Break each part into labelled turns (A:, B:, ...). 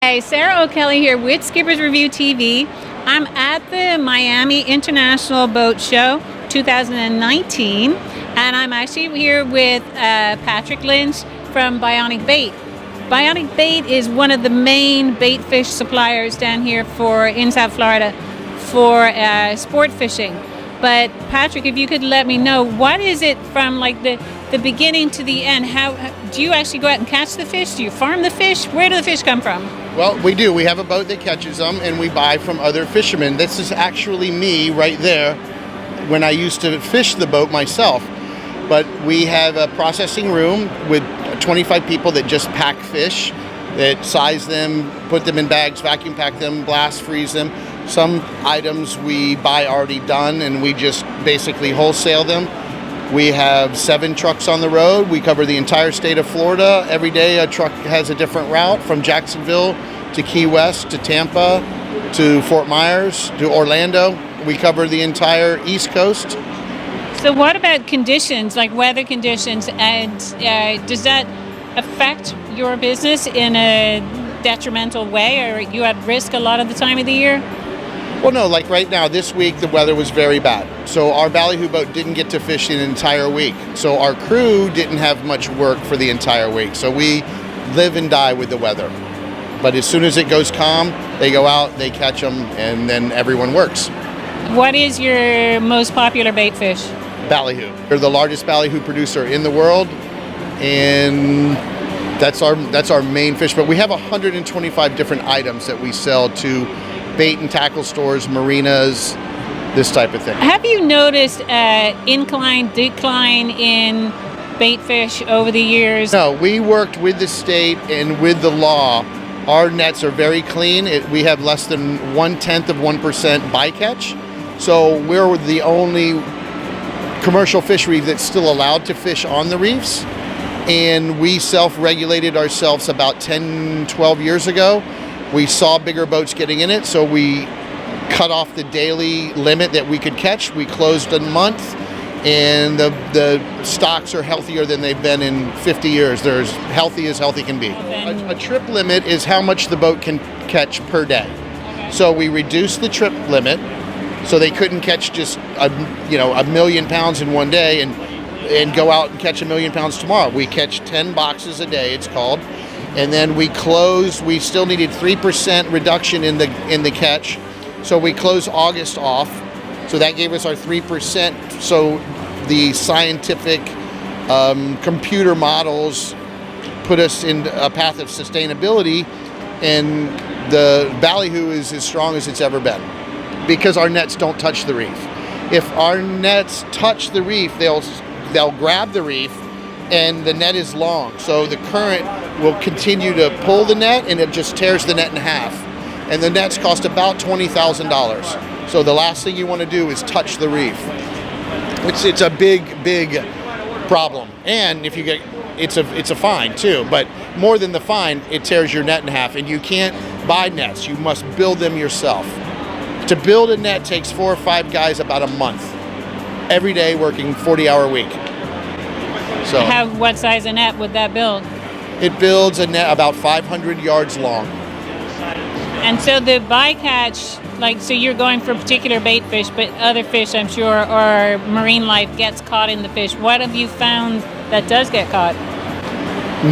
A: Hi, Sarah O'Kelly here with Skipper's Review TV. I'm at the Miami International Boat Show 2019, and I'm actually here with Patrick Lynch from Bionic Bait. Bionic Bait is one of the main baitfish suppliers down here in South Florida for sport fishing. But Patrick, if you could let me know, what is it from like the beginning to the end? How do you actually go out and catch the fish? Do you farm the fish? Where do the fish come from?
B: Well, we do. We have a boat that catches them, and we buy from other fishermen. This is actually me right there when I used to fish the boat myself. But we have a processing room with 25 people that just pack fish, that size them, put them in bags, vacuum pack them, blast freeze them. Some items we buy already done, and we just basically wholesale them. We have 7 trucks on the road. We cover the entire state of Florida. Every day a truck has a different route, from Jacksonville to Key West to Tampa to Fort Myers to Orlando. We cover the entire East Coast.
A: So what about conditions, like weather conditions, and does that affect your business in a detrimental way, or are you at risk a lot of the time of the year?
B: Well, no, like right now, this week, the weather was very bad. So our ballyhoo boat didn't get to fish an entire week. So our crew didn't have much work for the entire week. So we live and die with the weather. But as soon as it goes calm, they go out, they catch them, and then everyone works.
A: What is your most popular bait fish?
B: Ballyhoo. They're the largest ballyhoo producer in the world, and that's our main fish. But we have 125 different items that we sell to bait and tackle stores, marinas, this type of thing.
A: Have you noticed incline, decline in bait fish over the years?
B: No, we worked with the state and with the law. Our nets are very clean. We have less than 0.1% bycatch. So we're the only commercial fishery that's still allowed to fish on the reefs. And we self-regulated ourselves about 10, 12 years ago. We saw bigger boats getting in it, so we cut off the daily limit that we could catch. We closed a month, and the stocks are healthier than they've been in 50 years. They're as healthy can be. A trip limit is how much the boat can catch per day. Okay. So we reduced the trip limit, so they couldn't catch just a million pounds in one day and go out and catch 1 million pounds tomorrow. We catch 10 boxes a day, it's called. And then we still needed 3% reduction in the catch. So we closed August off. So that gave us our 3%. So the scientific computer models put us in a path of sustainability, and the ballyhoo is as strong as it's ever been because our nets don't touch the reef. If our nets touch the reef, they'll grab the reef, and the net is long, so the current will continue to pull the net, and it just tears the net in half. And the nets cost about $20,000. So the last thing you want to do is touch the reef. It's a big problem. And if you get, it's a fine too. But more than the fine, it tears your net in half, and you can't buy nets. You must build them yourself. To build a net takes 4 or 5 guys about a month, every day working 40-hour week. So
A: what size of net would that build?
B: It builds a net about 500 yards long.
A: And so the bycatch, so you're going for particular bait fish, but other fish, I'm sure, or marine life gets caught in the fish. What have you found that does get caught?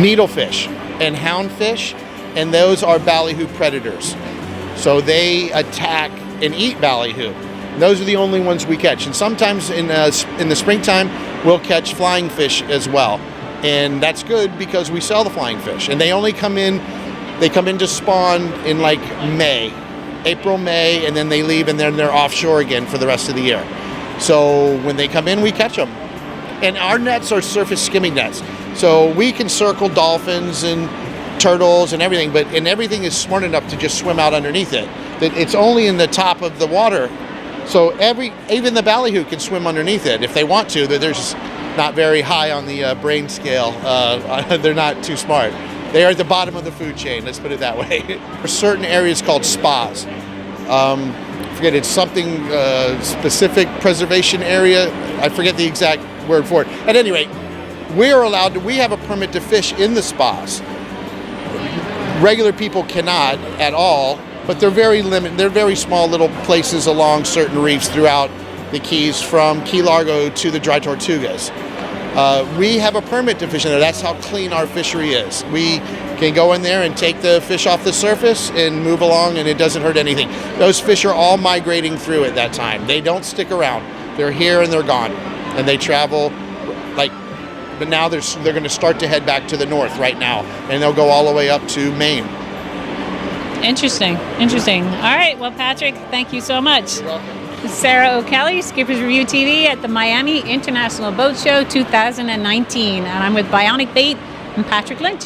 B: Needlefish and houndfish, and those are ballyhoo predators. So they attack and eat ballyhoo. Those are the only ones we catch. And sometimes in the springtime, we'll catch flying fish as well. And that's good because we sell the flying fish. And they only come in to spawn in like April, May, and then they leave, and then they're offshore again for the rest of the year. So when they come in, we catch them. And our nets are surface skimming nets. So we can circle dolphins and turtles and everything, and everything is smart enough to just swim out underneath it. It's only in the top of the water. So even the ballyhoo can swim underneath it if they want to. They're just not very high on the brain scale. They're not too smart. They are at the bottom of the food chain, let's put it that way. There are certain areas called spas. Forget, it's something specific preservation area. I forget the exact word for it. At any rate, we have a permit to fish in the spas. regular people cannot at all, but they're very limited. They're very small little places along certain reefs throughout the Keys, from Key Largo to the Dry Tortugas. We have a permit to fish in there. That's how clean our fishery is. We can go in there and take the fish off the surface and move along, and it doesn't hurt anything. Those fish are all migrating through at that time. They don't stick around. They're here and they're gone, and they travel but now they're going to start to head back to the north right now, and they'll go all the way up to Maine.
A: Interesting. All right. Well, Patrick, thank you so much.
B: You're welcome.
A: Sarah O'Kelly, Skipper's Review TV at the Miami International Boat Show 2019. And I'm with Bionic Bait and Patrick Lynch.